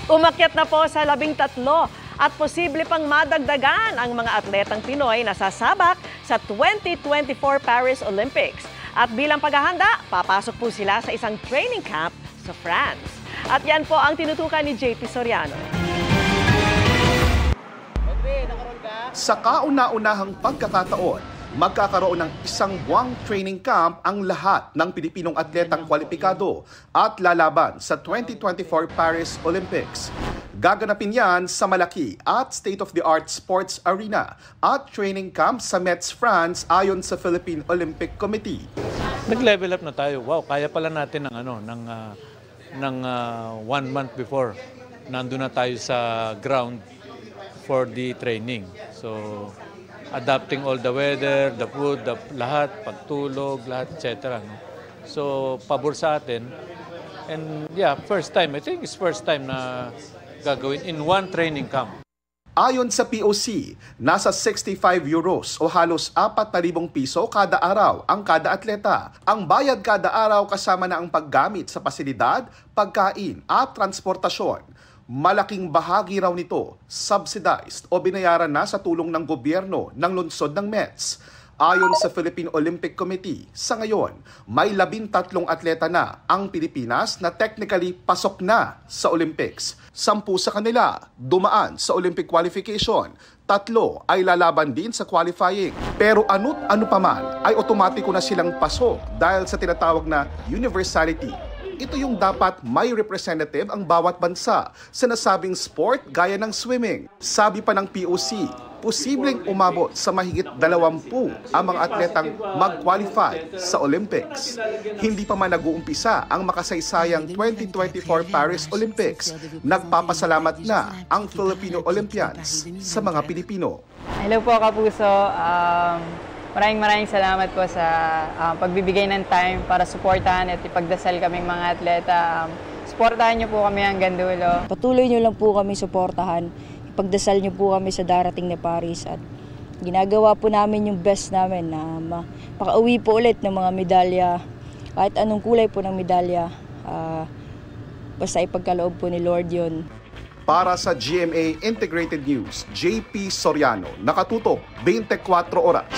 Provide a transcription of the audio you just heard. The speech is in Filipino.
Umakyat na po sa 13 at posible pang madagdagan ang mga atletang Pinoy na sasabak sa 2024 Paris Olympics. At bilang paghahanda, papasok po sila sa isang training camp sa France. At yan po ang tinutukan ni JP Soriano. Sa kauna-unahang pagkakataon, magkakaroon ng isang buwang training camp ang lahat ng Pilipinong atletang kwalipikado at lalaban sa 2024 Paris Olympics. Gaganapin yan sa malaki at state-of-the-art sports arena at training camp sa Metz, France ayon sa Philippine Olympic Committee. Nag-level up na tayo. Wow, kaya pala natin ng 1 month before. Nandun na tayo sa ground for the training. So, adapting all the weather, the food, lahat, pagtulog, lahat, etc. No? So, pabor sa atin. And yeah, first time. I think it's first time na gagawin in one training camp. Ayon sa POC, nasa 65 euros o halos 4,000 piso kada araw ang kada atleta. Ang bayad kada araw kasama na ang paggamit sa pasilidad, pagkain at transportasyon. Malaking bahagi raw nito subsidized o binayaran na sa tulong ng gobyerno ng lungsod ng Metz. Ayon sa Philippine Olympic Committee, sa ngayon, may 13 atleta na ang Pilipinas na technically pasok na sa Olympics. 10 sa kanila dumaan sa Olympic qualification, 3 ay lalaban din sa qualifying. Pero ano pa man ay otomatiko na silang pasok dahil sa tinatawag na universality. Ito yung dapat may representative ang bawat bansa sa nasabing sport gaya ng swimming. Sabi pa ng POC, posibleng umabot sa mahigit 20 ang mga atletang mag-qualify sa Olympics. Hindi pa man nag-uumpisa ang makasaysayang 2024 Paris Olympics. Nagpapasalamat na ang Filipino Olympians sa mga Pilipino. Hello po, Kapuso. Maraming salamat po sa pagbibigay ng time para suportahan at ipagdasal kaming mga atleta. Suportahan niyo po kami hanggang dulo. Patuloy niyo lang po kami suportahan. Ipagdasal niyo po kami sa darating na Paris at ginagawa po namin yung best namin na makauwi po ulit ng mga medalya. Kahit anong kulay po ng medalya, basta ipagkaloob po ni Lord yun. Para sa GMA Integrated News, JP Soriano, nakatutok 24 oras.